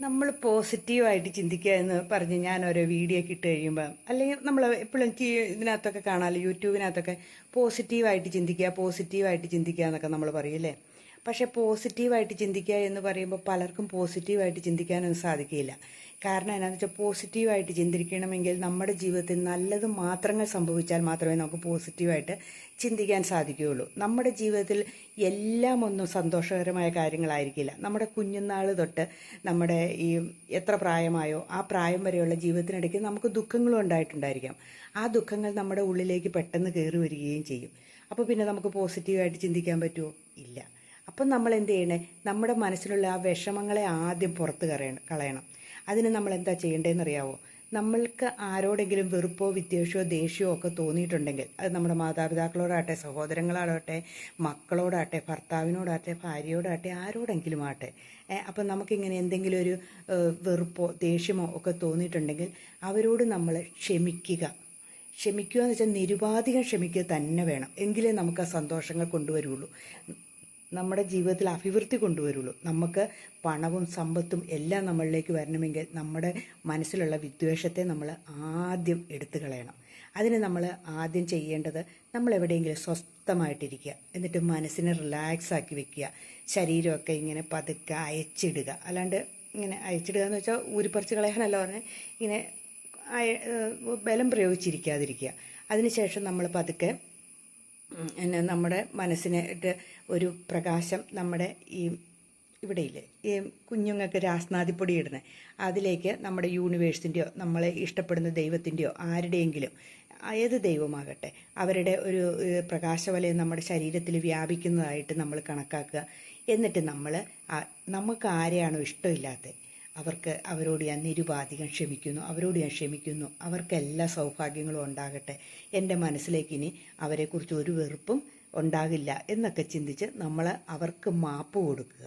നമ്മൾ പോസിറ്റീവായിട്ട് ചിന്തിക്കുക എന്ന് പറഞ്ഞ് ഞാൻ ഓരോ വീഡിയോ ഒക്കെ ഇട്ട് കഴിയുമ്പോൾ അല്ലെങ്കിൽ നമ്മൾ എപ്പോഴും എനിക്ക് ഇതിനകത്തൊക്കെ കാണാമല്ലോ, യൂട്യൂബിനകത്തൊക്കെ പോസിറ്റീവായിട്ട് ചിന്തിക്കുക എന്നൊക്കെ നമ്മൾ പറയൂലേ. പക്ഷേ പോസിറ്റീവായിട്ട് ചിന്തിക്കുക എന്ന് പറയുമ്പോൾ പലർക്കും പോസിറ്റീവായിട്ട് ചിന്തിക്കാനൊന്നും സാധിക്കില്ല. കാരണം എന്താണെന്ന് വെച്ചാൽ പോസിറ്റീവായിട്ട് ചിന്തിക്കണമെങ്കിൽ നമ്മുടെ ജീവിതത്തിൽ നല്ലത് മാത്രങ്ങൾ സംഭവിച്ചാൽ മാത്രമേ നമുക്ക് പോസിറ്റീവായിട്ട് ചിന്തിക്കാൻ സാധിക്കുകയുള്ളൂ. നമ്മുടെ ജീവിതത്തിൽ എല്ലാം ഒന്നും സന്തോഷകരമായ കാര്യങ്ങളായിരിക്കില്ല. നമ്മുടെ കുഞ്ഞുനാൾ തൊട്ട് നമ്മുടെ ഈ എത്ര പ്രായമായോ ആ പ്രായം വരെയുള്ള ജീവിതത്തിനിടയ്ക്ക് നമുക്ക് ദുഃഖങ്ങളും ഉണ്ടായിട്ടുണ്ടായിരിക്കാം. ആ ദുഃഖങ്ങൾ നമ്മുടെ ഉള്ളിലേക്ക് പെട്ടെന്ന് കയറി വരികയും ചെയ്യും. അപ്പോൾ പിന്നെ നമുക്ക് പോസിറ്റീവായിട്ട് ചിന്തിക്കാൻ പറ്റുമോ? ഇല്ല. അപ്പം നമ്മൾ എന്ത് ചെയ്യണേ? നമ്മുടെ മനസ്സിലുള്ള ആ വിഷമങ്ങളെ ആദ്യം പുറത്ത് കളയണം. അതിന് നമ്മൾ എന്താ ചെയ്യേണ്ടതെന്നറിയാവോ? നമ്മൾക്ക് ആരോടെങ്കിലും വെറുപ്പോ വിദ്വേഷമോ ദേഷ്യമോ ഒക്കെ തോന്നിയിട്ടുണ്ടെങ്കിൽ, അത് നമ്മുടെ മാതാപിതാക്കളോടാട്ടെ, സഹോദരങ്ങളോടാട്ടെ, മക്കളോടാട്ടെ, ഭർത്താവിനോടാട്ടെ, ഭാര്യയോടാട്ടെ, ആരോടെങ്കിലും ആട്ടെ, അപ്പം നമുക്കിങ്ങനെ എന്തെങ്കിലും ഒരു വെറുപ്പോ ദേഷ്യമോ ഒക്കെ തോന്നിയിട്ടുണ്ടെങ്കിൽ അവരോട് നമ്മൾ ക്ഷമിക്കുക എന്ന് വെച്ചാൽ നിരുപാധികം ക്ഷമിക്കുക തന്നെ വേണം. എങ്കിലേ നമുക്ക് ആ സന്തോഷങ്ങൾ കൊണ്ടുവരുള്ളൂ, നമ്മുടെ ജീവിതത്തിൽ അഭിവൃദ്ധി കൊണ്ടുവരുള്ളൂ. നമുക്ക് പണവും സമ്പത്തും എല്ലാം നമ്മളിലേക്ക് വരണമെങ്കിൽ നമ്മുടെ മനസ്സിലുള്ള വിദ്വേഷത്തെ നമ്മൾ ആദ്യം എടുത്തു കളയണം. അതിന് നമ്മൾ ആദ്യം ചെയ്യേണ്ടത്, നമ്മൾ എവിടെയെങ്കിലും സ്വസ്ഥമായിട്ടിരിക്കുക, എന്നിട്ട് മനസ്സിനെ റിലാക്സ് ആക്കി വെക്കുക. ശരീരമൊക്കെ ഇങ്ങനെ പതുക്കെ അയച്ചിടുക. അല്ലാണ്ട് ഇങ്ങനെ അയച്ചിടുക എന്ന് വെച്ചാൽ ഊരിപ്പറിച്ച് കളയാനല്ല പറഞ്ഞ്, ഇങ്ങനെ ബലം പ്രയോഗിച്ചിരിക്കാതിരിക്കുക. അതിനുശേഷം നമ്മൾ പതുക്കെ നമ്മുടെ മനസ്സിനായിട്ട് ഒരു പ്രകാശം, നമ്മുടെ ഈ ഇവിടെയില്ലേ ഈ കുഞ്ഞുങ്ങൾക്ക് രാസ്നാദിപ്പൊടി ഇടുന്നത്, അതിലേക്ക് നമ്മുടെ യൂണിവേഴ്സിൻ്റെയോ നമ്മളെ ഇഷ്ടപ്പെടുന്ന ദൈവത്തിൻ്റെയോ ആരുടെയെങ്കിലും, ഏത് ദൈവമാകട്ടെ, അവരുടെ ഒരു പ്രകാശവലയം നമ്മുടെ ശരീരത്തിൽ വ്യാപിക്കുന്നതായിട്ട് നമ്മൾ കണക്കാക്കുക. എന്നിട്ട് നമുക്ക് ആരെയാണോ ഇഷ്ടമില്ലാത്തത് അവരോട് ഞാൻ നിരുപാധികം ക്ഷമിക്കുന്നു. അവർക്ക് എല്ലാ സൗഭാഗ്യങ്ങളും ഉണ്ടാകട്ടെ. എൻ്റെ മനസ്സിലേക്ക് ഇനി അവരെക്കുറിച്ച് ഒരു വെറുപ്പും ഉണ്ടാകില്ല എന്നൊക്കെ ചിന്തിച്ച് നമ്മൾ അവർക്ക് മാപ്പ് കൊടുക്കുക.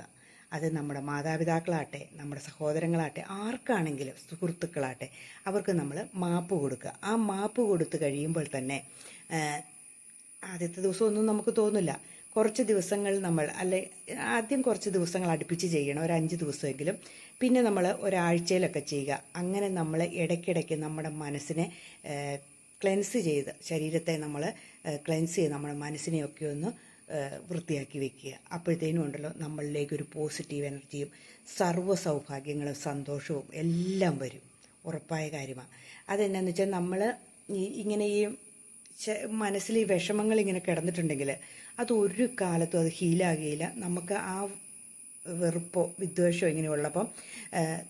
അത് നമ്മുടെ മാതാപിതാക്കളാട്ടെ, നമ്മുടെ സഹോദരങ്ങളാട്ടെ, ആർക്കാണെങ്കിലും, സുഹൃത്തുക്കളാട്ടെ, അവർക്ക് നമ്മൾ മാപ്പ് കൊടുക്കുക. ആ മാപ്പ് കൊടുത്തു കഴിയുമ്പോൾ തന്നെ ആദ്യത്തെ ദിവസമൊന്നും നമുക്ക് തോന്നില്ല. കുറച്ച് ദിവസങ്ങൾ ആദ്യം കുറച്ച് ദിവസങ്ങൾ അടുപ്പിച്ച് ചെയ്യണം, ഒരു 5 ദിവസമെങ്കിലും. പിന്നെ നമ്മൾ ഒരാഴ്ചയിലൊക്കെ ചെയ്യുക. അങ്ങനെ നമ്മൾ ഇടയ്ക്കിടയ്ക്ക് നമ്മുടെ മനസ്സിനെ ക്ലെൻസ് ചെയ്ത്, ശരീരത്തെ നമ്മൾ ക്ലെൻസ് ചെയ്ത് നമ്മുടെ മനസ്സിനെയൊക്കെ ഒന്ന് വൃത്തിയാക്കി വെക്കുക. അപ്പോഴത്തേനും ഉണ്ടല്ലോ നമ്മളിലേക്കൊരു പോസിറ്റീവ് എനർജിയും സർവ്വ സൗഭാഗ്യങ്ങളും സന്തോഷവും എല്ലാം വരും. ഉറപ്പായ കാര്യമാണ്. അതെന്നാന്ന് വെച്ചാൽ നമ്മൾ ഇങ്ങനെ ഈ മനസ്സിൽ ഈ വിഷമങ്ങൾ ഇങ്ങനെ കിടന്നിട്ടുണ്ടെങ്കിൽ അതൊരു കാലത്തും അത് ഹീലാകുകയില്ല. നമുക്ക് ആ വെറുപ്പോ വിദ്വേഷമോ ഇങ്ങനെയുള്ളപ്പം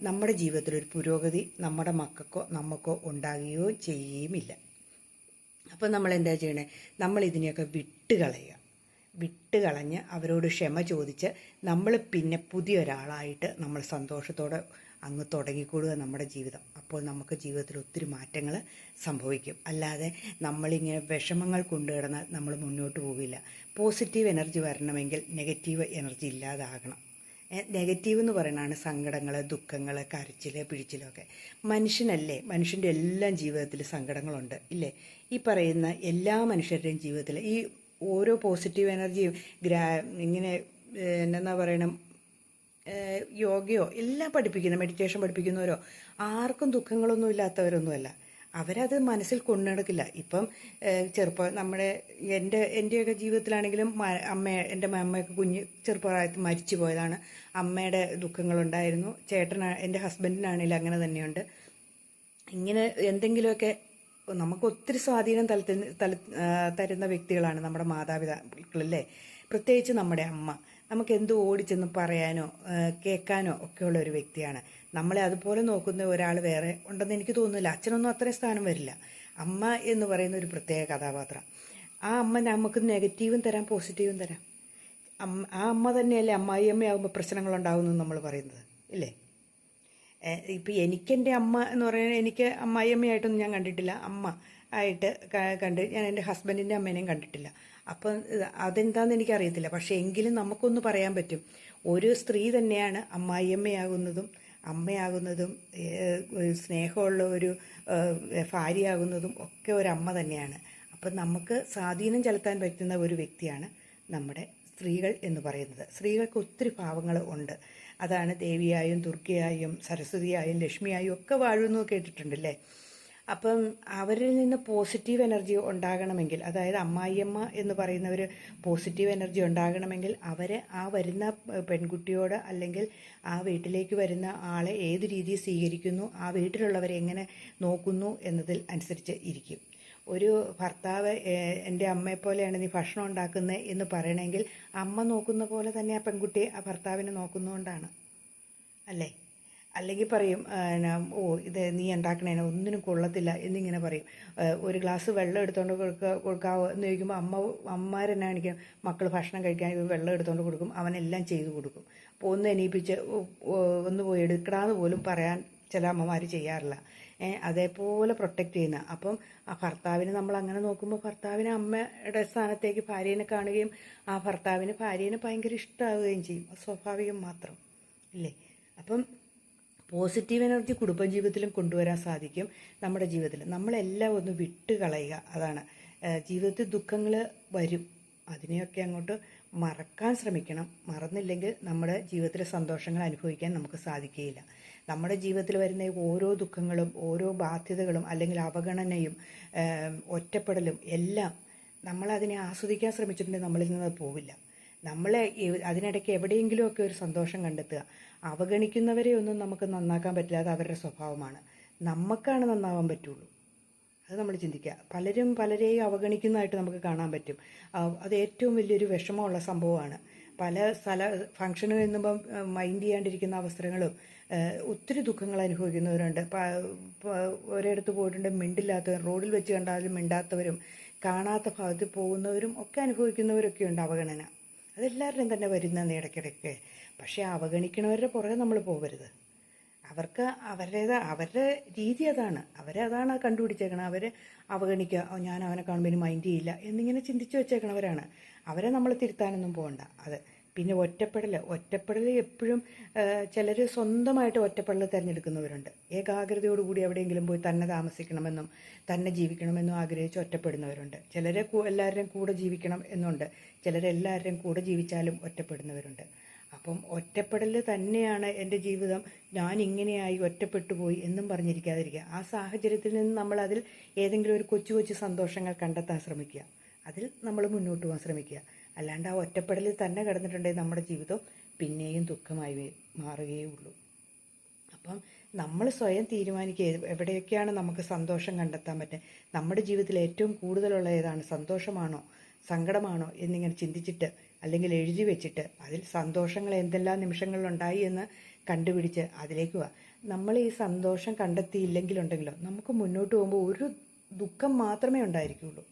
നമ്മുടെ ജീവിതത്തിലൊരു പുരോഗതി നമ്മുടെ മക്കൾക്കോ നമുക്കോ ഉണ്ടാകുകയോ ചെയ്യുകയുമില്ല. അപ്പം നമ്മൾ എന്താ ചെയ്യണേ? നമ്മൾ ഇതിനെയൊക്കെ വിട്ടുകളഞ്ഞ് അവരോട് ക്ഷമ ചോദിച്ച് നമ്മൾ പിന്നെ പുതിയൊരാളായിട്ട് നമ്മൾ സന്തോഷത്തോടെ അങ്ങ് തുടങ്ങിക്കൊടുക നമ്മുടെ ജീവിതം. അപ്പോൾ നമുക്ക് ജീവിതത്തിൽ ഒത്തിരി മാറ്റങ്ങൾ സംഭവിക്കും. അല്ലാതെ നമ്മളിങ്ങനെ വിഷമങ്ങൾ കൊണ്ടുകിടന്നാൽ നമ്മൾ മുന്നോട്ട് പോകില്ല. പോസിറ്റീവ് എനർജി വരണമെങ്കിൽ നെഗറ്റീവ് എനർജി ഇല്ലാതാകണം. നെഗറ്റീവ് എന്ന് പറയുന്നതാണ് സങ്കടങ്ങൾ, ദുഃഖങ്ങൾ, കരച്ചിൽ, പിഴിച്ചിലൊക്കെ. മനുഷ്യനല്ലേ, മനുഷ്യൻ്റെ എല്ലാം ജീവിതത്തിൽ സങ്കടങ്ങളുണ്ട് ഇല്ലേ? ഈ പറയുന്ന എല്ലാ മനുഷ്യരുടെയും ജീവിതത്തിൽ ഈ ഓരോ പോസിറ്റീവ് എനർജിയും ഇങ്ങനെ എന്നാ പറയണം, യോഗയോ എല്ലാം പഠിപ്പിക്കുന്ന, മെഡിറ്റേഷൻ പഠിപ്പിക്കുന്നവരോ ആർക്കും ദുഃഖങ്ങളൊന്നും ഇല്ലാത്തവരൊന്നുമല്ല. അവരത് മനസ്സിൽ കൊണ്ടു നടക്കില്ല. ഇപ്പം എൻ്റെയൊക്കെ ജീവിതത്തിലാണെങ്കിലും എൻ്റെ അമ്മയൊക്കെ ചെറുപ്പകാലത്ത് മരിച്ചു പോയതാണ്. അമ്മയുടെ ദുഃഖങ്ങളുണ്ടായിരുന്നു. എൻ്റെ ഹസ്ബൻഡിനാണെങ്കിലും അങ്ങനെ തന്നെയുണ്ട്. ഇങ്ങനെ എന്തെങ്കിലുമൊക്കെ നമുക്ക് ഒത്തിരി സ്വാധീനം തരുന്ന വ്യക്തികളാണ് നമ്മുടെ മാതാപിതാക്കളല്ലേ. പ്രത്യേകിച്ച് നമ്മുടെ അമ്മ. നമുക്ക് എന്ത് ഓടിച്ചെന്ന് പറയാനോ കേൾക്കാനോ ഒക്കെയുള്ള ഒരു വ്യക്തിയാണ്. നമ്മളെ അതുപോലെ നോക്കുന്ന ഒരാൾ വേറെ ഉണ്ടെന്ന് എനിക്ക് തോന്നുന്നില്ല. അച്ഛനൊന്നും അത്രയും സ്ഥാനം വരില്ല. അമ്മ എന്ന് പറയുന്ന ഒരു പ്രത്യേക കഥാപാത്രം. ആ അമ്മ നമുക്ക് നെഗറ്റീവും തരാം, പോസിറ്റീവും തരാം. ആ അമ്മ തന്നെയല്ലേ അമ്മായിയമ്മയാകുമ്പോൾ പ്രശ്നങ്ങളുണ്ടാകുമെന്ന് നമ്മൾ പറയുന്നത് ഇല്ലേ? ഇപ്പം എനിക്കെൻ്റെ അമ്മ എന്ന് പറയുന്നത്, എനിക്ക് അമ്മായിയമ്മയായിട്ടൊന്നും ഞാൻ കണ്ടിട്ടില്ല. അമ്മ ആയിട്ട് ഞാൻ എൻ്റെ ഹസ്ബൻഡിൻ്റെ അമ്മേനെയും കണ്ടിട്ടില്ല. അപ്പം അതെന്താണെന്ന് എനിക്കറിയത്തില്ല. പക്ഷേ എങ്കിലും നമുക്കൊന്ന് പറയാൻ പറ്റും, ഒരു സ്ത്രീ തന്നെയാണ് അമ്മായിയമ്മയാകുന്നതും അമ്മയാകുന്നതും സ്നേഹമുള്ള ഒരു ഭാര്യയാകുന്നതും ഒക്കെ ഒരമ്മ തന്നെയാണ്. അപ്പം നമുക്ക് സ്വാധീനം ചെലുത്താൻ പറ്റുന്ന ഒരു വ്യക്തിയാണ് നമ്മുടെ സ്ത്രീകൾ എന്ന് പറയുന്നത്. സ്ത്രീകൾക്ക് ഒത്തിരി ഭാവങ്ങൾ ഉണ്ട്. അതാണ് ദേവിയായും ദുർഗയായും സരസ്വതിയായും ലക്ഷ്മിയായും ഒക്കെ വാഴുമെന്ന് കേട്ടിട്ടുണ്ടല്ലേ. അപ്പം അവരിൽ നിന്ന് പോസിറ്റീവ് എനർജി ഉണ്ടാകണമെങ്കിൽ, അതായത് അമ്മായിയമ്മ എന്ന് പറയുന്നവർ പോസിറ്റീവ് എനർജി ഉണ്ടാകണമെങ്കിൽ അവരെ ആ വരുന്ന പെൺകുട്ടിയോട് അല്ലെങ്കിൽ ആ വീട്ടിലേക്ക് വരുന്ന ആളെ ഏത് രീതിയിൽ സ്വീകരിക്കുന്നു, ആ വീട്ടിലുള്ളവരെ എങ്ങനെ നോക്കുന്നു എന്നതിൽ അനുസരിച്ച് ഇരിക്കും. ഒരു ഭർത്താവ് എൻ്റെ അമ്മയെപ്പോലെയാണ് നീ ഭക്ഷണം ഉണ്ടാക്കുന്നത് എന്ന് പറയണമെങ്കിൽ അമ്മ നോക്കുന്ന പോലെ തന്നെ ആ പെൺകുട്ടിയെ ആ ഭർത്താവിനെ നോക്കുന്നതുകൊണ്ടാണ് അല്ലേ. അല്ലെങ്കിൽ പറയും ഇത് നീ ഉണ്ടാക്കണേനെ ഒന്നിനും കൊള്ളത്തില്ല എന്നിങ്ങനെ പറയും. ഒരു ഗ്ലാസ് വെള്ളം എടുത്തുകൊണ്ട് കൊടുക്കാവോ എന്ന് ചോദിക്കുമ്പോൾ അമ്മമാരെന്നെ കാണിക്കും, മക്കൾ ഭക്ഷണം കഴിക്കാൻ വെള്ളം എടുത്തുകൊണ്ട് കൊടുക്കും, അവനെല്ലാം ചെയ്തു കൊടുക്കും. അപ്പോൾ ഒന്ന് എണീപ്പിച്ച് ഒന്ന് പോയി എടുക്കടാന്ന് പോലും പറയാൻ ചില അമ്മമാർ ചെയ്യാറില്ല. അതേപോലെ പ്രൊട്ടക്റ്റ് ചെയ്യുന്ന. അപ്പം ആ ഭർത്താവിനെ നമ്മൾ അങ്ങനെ നോക്കുമ്പോൾ ഭർത്താവിന് അമ്മയുടെ സ്ഥാനത്തേക്ക് ഭാര്യേനെ കാണുകയും ആ ഭർത്താവിന് ഭാര്യേനെ ഭയങ്കര ഇഷ്ടമാവുകയും ചെയ്യും. സ്വാഭാവികം മാത്രം ഇല്ലേ. അപ്പം പോസിറ്റീവ് എനർജി കുടുംബജീവിതത്തിലും കൊണ്ടുവരാൻ സാധിക്കും. നമ്മുടെ ജീവിതത്തിൽ നമ്മളെല്ലാം ഒന്ന് വിട്ട് കളയുക. അതാണ് ജീവിതത്തിൽ ദുഃഖങ്ങൾ വരും, അതിനെയൊക്കെ അങ്ങോട്ട് മറക്കാൻ ശ്രമിക്കണം. മറന്നില്ലെങ്കിൽ നമ്മുടെ ജീവിതത്തിലെ സന്തോഷങ്ങൾ അനുഭവിക്കാൻ നമുക്ക് സാധിക്കുകയില്ല. നമ്മുടെ ജീവിതത്തിൽ വരുന്ന ഓരോ ദുഃഖങ്ങളും ഓരോ ബാധ്യതകളും അല്ലെങ്കിൽ അവഗണനയും ഒറ്റപ്പെടലും എല്ലാം നമ്മളതിനെ ആസ്വദിക്കാൻ ശ്രമിച്ചിട്ടുണ്ടെങ്കിൽ നമ്മളിൽ നിന്ന് പോവില്ല. നമ്മൾ അതിനിടയ്ക്ക് എവിടെയെങ്കിലുമൊക്കെ ഒരു സന്തോഷം കണ്ടെത്തുക. അവഗണിക്കുന്നവരെ ഒന്നും നമുക്ക് നന്നാക്കാൻ പറ്റില്ല, അത് അവരുടെ സ്വഭാവമാണ്. നമുക്കാണ് നന്നാവാൻ പറ്റുള്ളൂ. അത് നമ്മൾ ചിന്തിക്കുക. പലരും പലരെയും അവഗണിക്കുന്നതായിട്ട് നമുക്ക് കാണാൻ പറ്റും. അത് ഏറ്റവും വലിയൊരു വിഷമമുള്ള സംഭവമാണ്. പല ഫംഗ്ഷന് എന്നുമ്പം മൈൻഡ് ചെയ്യാണ്ടിരിക്കുന്ന അവസരങ്ങളും ഒത്തിരി ദുഃഖങ്ങൾ അനുഭവിക്കുന്നവരുണ്ട്. ഒരിടത്ത് പോയിട്ടുണ്ട് മിണ്ടില്ലാത്തവരും, റോഡിൽ വെച്ച് കണ്ടാലും മിണ്ടാത്തവരും, കാണാത്ത ഭാഗത്ത് പോകുന്നവരും ഒക്കെ അനുഭവിക്കുന്നവരൊക്കെ ഉണ്ട് അവഗണന. അതെല്ലാവരുടെയും തന്നെ വരുന്നതെന്ന് ഇടയ്ക്കിടയ്ക്ക്. പക്ഷേ അവഗണിക്കണവരുടെ പുറകെ നമ്മൾ പോകരുത്. അവർക്ക് അവരുടെ രീതി അതാണ്, അവരതാണ് കണ്ടുപിടിച്ചേക്കണം. അവർ അവഗണിക്കുക, ഞാൻ അവനെ കാണുമ്പോൾ ഇനി മൈൻഡ് ചെയ്യില്ല എന്നിങ്ങനെ ചിന്തിച്ച് വെച്ചേക്കണവരാണ്. അവരെ നമ്മൾ തിരുത്താനൊന്നും പോകണ്ട. അത് പിന്നെ ഒറ്റപ്പെടൽ എപ്പോഴും ചിലർ സ്വന്തമായിട്ട് ഒറ്റപ്പെടൽ തിരഞ്ഞെടുക്കുന്നവരുണ്ട്. ഏകാഗ്രതയോടുകൂടി എവിടെയെങ്കിലും പോയി തന്നെ താമസിക്കണമെന്നും തന്നെ ജീവിക്കണമെന്നും ആഗ്രഹിച്ച് ഒറ്റപ്പെടുന്നവരുണ്ട്. ചിലരെ എല്ലാവരുടെയും കൂടെ ജീവിക്കണം എന്നുണ്ട്. ചിലരെല്ലാവരുടെയും കൂടെ ജീവിച്ചാലും ഒറ്റപ്പെടുന്നവരുണ്ട്. അപ്പം ഒറ്റപ്പെടൽ തന്നെയാണ് എൻ്റെ ജീവിതം, ഞാൻ ഇങ്ങനെയായി ഒറ്റപ്പെട്ടു പോയി എന്നും പറഞ്ഞിരിക്കാതിരിക്കുക. ആ സാഹചര്യത്തിൽ നിന്ന് നമ്മൾ അതിൽ ഏതെങ്കിലും ഒരു കൊച്ചു കൊച്ചു സന്തോഷങ്ങൾ കണ്ടെത്താൻ ശ്രമിക്കുക. അതിൽ നമ്മൾ മുന്നോട്ട് പോകാൻ ശ്രമിക്കുക. അല്ലാണ്ട് ആ ഒറ്റപ്പെടലിൽ തന്നെ കിടന്നിട്ടുണ്ടെങ്കിൽ നമ്മുടെ ജീവിതം പിന്നെയും ദുഃഖമായി മാറുകയുള്ളൂ. അപ്പം നമ്മൾ സ്വയം തീരുമാനിക്കുക എവിടെയൊക്കെയാണ് നമുക്ക് സന്തോഷം കണ്ടെത്താൻ പറ്റുക. നമ്മുടെ ജീവിതത്തിൽ ഏറ്റവും കൂടുതലുള്ള ഏതാണ്, സന്തോഷമാണോ സങ്കടമാണോ എന്നിങ്ങനെ ചിന്തിച്ചിട്ട് അല്ലെങ്കിൽ എഴുതി വെച്ചിട്ട് അതിൽ സന്തോഷങ്ങൾ എന്തെല്ലാം നിമിഷങ്ങളിലുണ്ടായി എന്ന് കണ്ടുപിടിച്ച് അതിലേക്ക് പോവാം. നമ്മൾ ഈ സന്തോഷം കണ്ടെത്തിയില്ലെങ്കിലുണ്ടെങ്കിലോ നമുക്ക് മുന്നോട്ട് പോകുമ്പോൾ ഒരു ദുഃഖം മാത്രമേ ഉണ്ടായിരിക്കുള്ളൂ.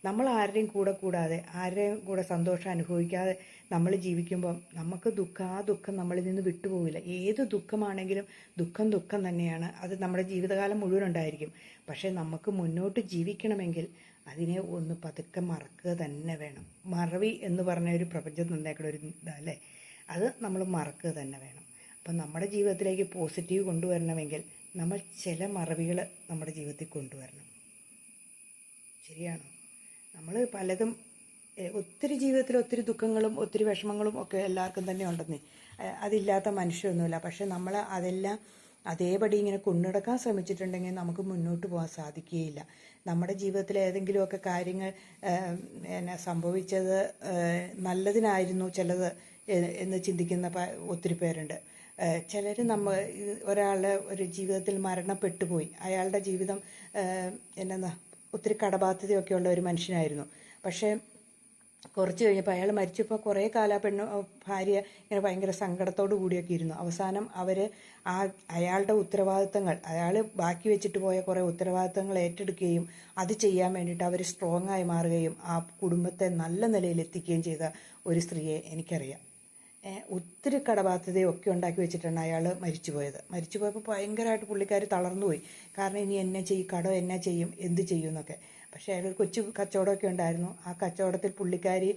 നമ്മൾ ആരുടെയും കൂടെ കൂടാതെ ആരുടെയും കൂടെ സന്തോഷം അനുഭവിക്കാതെ നമ്മൾ ജീവിക്കുമ്പം നമുക്ക് ആ ദുഃഖം നമ്മളിൽ നിന്ന് വിട്ടുപോകില്ല. ഏത് ദുഃഖമാണെങ്കിലും ദുഃഖം തന്നെയാണ്. അത് നമ്മുടെ ജീവിതകാലം മുഴുവൻ ഉണ്ടായിരിക്കും. പക്ഷേ നമുക്ക് മുന്നോട്ട് ജീവിക്കണമെങ്കിൽ അതിനെ ഒന്ന് പതുക്കെ മറക്കുക തന്നെ വേണം. മറവി എന്ന് പറഞ്ഞ ഒരു പ്രപഞ്ചം നന്നാക്കുന്ന ഒരു ഇതല്ലേ, അത് നമ്മൾ മറക്കുക തന്നെ വേണം. അപ്പം നമ്മുടെ ജീവിതത്തിലേക്ക് പോസിറ്റീവ് കൊണ്ടുവരണമെങ്കിൽ നമ്മൾ ചില മറവികൾ നമ്മുടെ ജീവിതത്തിൽ കൊണ്ടുവരണം. ശരിയാണോ? നമ്മൾ പലതും ഒത്തിരി ജീവിതത്തിൽ ഒത്തിരി ദുഃഖങ്ങളും ഒത്തിരി വിഷമങ്ങളും ഒക്കെ എല്ലാവർക്കും തന്നെ ഉണ്ടെന്നേ, അതില്ലാത്ത മനുഷ്യമൊന്നുമില്ല. പക്ഷെ നമ്മൾ അതെല്ലാം അതേപടി ഇങ്ങനെ കൊണ്ടുനടക്കാൻ ശ്രമിച്ചിട്ടുണ്ടെങ്കിൽ നമുക്ക് മുന്നോട്ട് പോകാൻ സാധിക്കുകയില്ല. നമ്മുടെ ജീവിതത്തിൽ ഏതെങ്കിലുമൊക്കെ കാര്യങ്ങൾ സംഭവിച്ചത് നല്ലതിനായിരുന്നു ചിലത് എന്ന് ചിന്തിക്കുന്ന ഒത്തിരി പേരുണ്ട്. ചിലർ ഒരാളുടെ ഒരു ജീവിതത്തിൽ മരണപ്പെട്ടു പോയി, അയാളുടെ ജീവിതം ഒത്തിരി കടബാധ്യതയൊക്കെ ഉള്ള ഒരു മനുഷ്യനായിരുന്നു. പക്ഷേ കുറച്ച് കഴിഞ്ഞപ്പോൾ അയാൾ മരിച്ചപ്പോൾ കുറേ കാലം ഭാര്യ ഇങ്ങനെ ഭയങ്കര സങ്കടത്തോടു കൂടിയൊക്കെ ഇരുന്നു. അവസാനം അയാളുടെ ഉത്തരവാദിത്തങ്ങൾ, അയാൾ ബാക്കി വെച്ചിട്ട് പോയ കുറേ ഉത്തരവാദിത്തങ്ങൾ ഏറ്റെടുക്കുകയും അത് ചെയ്യാൻ വേണ്ടിയിട്ട് അവർ സ്ട്രോങ് ആയി മാറുകയും ആ കുടുംബത്തെ നല്ല നിലയിലെത്തിക്കുകയും ചെയ്ത ഒരു സ്ത്രീയെ എനിക്കറിയാം. ഒത്തിരി കടബാധ്യതയൊക്കെ ഉണ്ടാക്കി വെച്ചിട്ടാണ് അയാൾ മരിച്ചുപോയപ്പോൾ ഭയങ്കരമായിട്ട് പുള്ളിക്കാർ തളർന്നുപോയി. കാരണം ഇനി എന്നെ ചെയ്യും, കടം എന്നാ ചെയ്യും, എന്ത് ചെയ്യും എന്നൊക്കെ. പക്ഷേ അയാൾ കൊച്ചു കച്ചവടമൊക്കെ ഉണ്ടായിരുന്നു. ആ കച്ചവടത്തിൽ പുള്ളിക്കാരി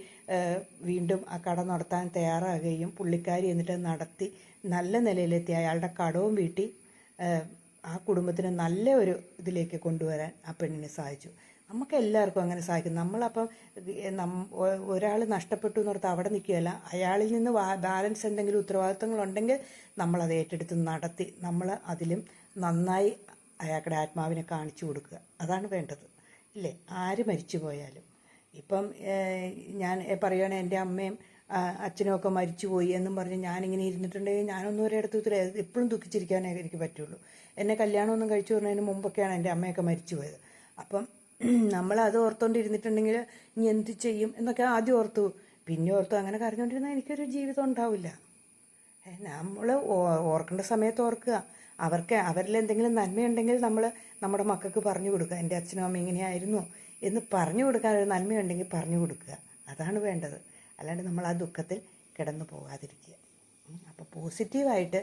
വീണ്ടും ആ കട നടത്താൻ തയ്യാറാകുകയും പുള്ളിക്കാരി എന്നിട്ട് നടത്തി നല്ല നിലയിലെത്തി അയാളുടെ കടവും വീട്ടി ആ കുടുംബത്തിന് നല്ല ഒരു ഇതിലേക്ക് കൊണ്ടുവരാൻ ആ പെണ്ണിന് സാധിച്ചു. നമുക്ക് എല്ലാവർക്കും അങ്ങനെ സാധിക്കും. നമ്മളപ്പം ഒരാൾ നഷ്ടപ്പെട്ടു എന്നോർത്ത് അവിടെ നിൽക്കുകയല്ല, അയാളിൽ നിന്ന് ബാലൻസ് എന്തെങ്കിലും ഉത്തരവാദിത്തങ്ങളുണ്ടെങ്കിൽ നമ്മളത് ഏറ്റെടുത്ത് നടത്തി നമ്മൾ അതിലും നന്നായി അയാളുടെ ആത്മാവിനെ കാണിച്ചു കൊടുക്കുക. അതാണ് വേണ്ടത്, ഇല്ലേ? ആര് മരിച്ചു പോയാലും ഇപ്പം ഞാൻ പറയുകയാണെങ്കിൽ എൻ്റെ അമ്മയും അച്ഛനും ഒക്കെ മരിച്ചുപോയി എന്നും പറഞ്ഞ് ഞാനിങ്ങനെ ഇരുന്നിട്ടുണ്ടെങ്കിൽ ഞാനൊന്നും ഒരിടത്ത് എപ്പോഴും ദുഃഖിച്ചിരിക്കാനേ എനിക്ക് പറ്റുള്ളൂ. എന്നെ കല്യാണമൊന്നും കഴിച്ചു വരുന്നതിന് മുമ്പൊക്കെയാണ് എൻ്റെ അമ്മയൊക്കെ മരിച്ചു പോയത്. അപ്പം നമ്മളത് ഓർത്തുകൊണ്ടിരുന്നിട്ടുണ്ടെങ്കിൽ ഇനി എന്ത് ചെയ്യും എന്നൊക്കെ ആദ്യം ഓർത്തു, പിന്നെ ഓർത്തു അങ്ങനെ കരഞ്ഞുകൊണ്ടിരുന്നാൽ എനിക്കൊരു ജീവിതം ഉണ്ടാവില്ല. നമ്മൾ ഓർക്കേണ്ട സമയത്ത് ഓർക്കുക. അവരിൽ എന്തെങ്കിലും നന്മയുണ്ടെങ്കിൽ നമ്മൾ നമ്മുടെ മക്കൾക്ക് പറഞ്ഞു കൊടുക്കുക. എൻ്റെ അച്ഛനും അമ്മ ഇങ്ങനെയായിരുന്നു എന്ന് പറഞ്ഞു കൊടുക്കാൻ ഒരു നന്മയുണ്ടെങ്കിൽ പറഞ്ഞു കൊടുക്കുക. അതാണ് വേണ്ടത്. അല്ലാണ്ട് നമ്മൾ ആ ദുഃഖത്തിൽ കിടന്നു പോകാതിരിക്കുക. അപ്പോൾ പോസിറ്റീവായിട്ട്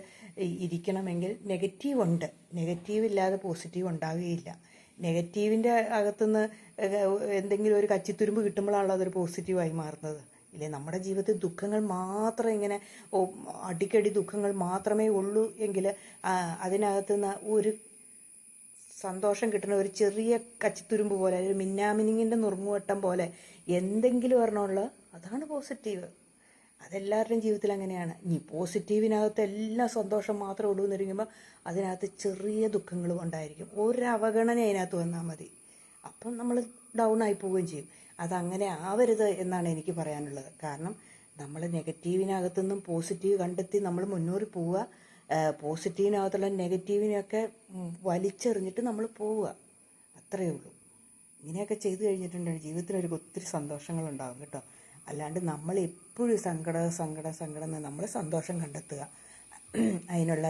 ഇരിക്കണമെങ്കിൽ നെഗറ്റീവ് ഉണ്ട്, നെഗറ്റീവ് ഇല്ലാതെ പോസിറ്റീവ് ഉണ്ടാവുകയില്ല. നെഗറ്റീവിൻ്റെ അകത്തുനിന്ന് എന്തെങ്കിലും ഒരു കച്ചിത്തുരുമ്പ് കിട്ടുമ്പോഴാണല്ലോ അതൊരു പോസിറ്റീവായി മാറുന്നത്, ഇല്ലേ? നമ്മുടെ ജീവിതത്തിൽ ദുഃഖങ്ങൾ മാത്രം ഇങ്ങനെ അടിക്കടി ദുഃഖങ്ങൾ മാത്രമേ ഉള്ളൂ എങ്കിൽ അതിനകത്തുനിന്ന് ഒരു സന്തോഷം കിട്ടുന്ന ഒരു ചെറിയ കച്ചിത്തുരുമ്പ് പോലെ, ഒരു മിന്നാമിനിങ്ങിൻ്റെ നുറുങ്ങുവട്ടം പോലെ എന്തെങ്കിലും ഒരെണ്ണമുള്ള അതാണ് പോസിറ്റീവ്. അതെല്ലാവരുടെയും ജീവിതത്തിൽ അങ്ങനെയാണ്. ഇനി പോസിറ്റീവിനകത്ത് എല്ലാം സന്തോഷം മാത്രം ഒടുവെന്നിരിക്കുമ്പോൾ അതിനകത്ത് ചെറിയ ദുഃഖങ്ങളും ഉണ്ടായിരിക്കും. ഒരു അവഗണന അതിനകത്ത് വന്നാൽ മതി, അപ്പം നമ്മൾ ഡൗൺ ആയി പോവുകയും ചെയ്യും. അതങ്ങനെ ആവരുത് എന്നാണ് എനിക്ക് പറയാനുള്ളത്. കാരണം നമ്മൾ നെഗറ്റീവിനകത്തുനിന്നും പോസിറ്റീവ് കണ്ടെത്തി നമ്മൾ മുന്നോട്ട് പോവുക, പോസിറ്റീവിനകത്തുള്ള നെഗറ്റീവിനെയൊക്കെ വലിച്ചെറിഞ്ഞിട്ട് നമ്മൾ പോവുക, അത്രയേ ഉള്ളൂ. ഇങ്ങനെയൊക്കെ ചെയ്തു കഴിഞ്ഞിട്ടുണ്ടെങ്കിൽ ജീവിതത്തിനൊരു ഒത്തിരി സന്തോഷങ്ങളുണ്ടാകും കേട്ടോ. അല്ലാണ്ട് നമ്മൾ എപ്പോഴും സങ്കടം നമ്മൾ സന്തോഷം കണ്ടെത്തുക. അതിനുള്ള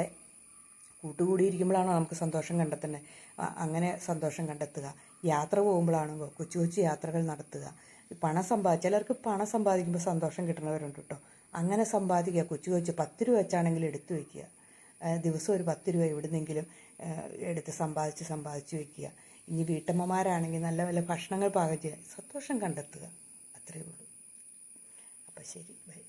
കൂട്ടുകൂടിയിരിക്കുമ്പോഴാണോ നമുക്ക് സന്തോഷം കണ്ടെത്തേണ്ടത്, അങ്ങനെ സന്തോഷം കണ്ടെത്തുക. യാത്ര പോകുമ്പോഴാണോ കൊച്ചു കൊച്ചു യാത്രകൾ നടത്തുക. ചിലർക്ക് പണം സമ്പാദിക്കുമ്പോൾ സന്തോഷം കിട്ടുന്നവരുണ്ട് കേട്ടോ. അങ്ങനെ സമ്പാദിക്കുക. കൊച്ചു കൊച്ചു 10 രൂപ വെച്ചാണെങ്കിലും എടുത്തു വയ്ക്കുക. ദിവസം ഒരു 10 രൂപ എവിടുന്നെങ്കിലും എടുത്ത് സമ്പാദിച്ച് വയ്ക്കുക. ഇനി വീട്ടമ്മമാരാണെങ്കിൽ നല്ല നല്ല ഭക്ഷണങ്ങൾ പാകം ചെയ്യുക, സന്തോഷം കണ്ടെത്തുക, അത്രയേ ഉള്ളൂ. അപ്പം ശരി, ബൈ.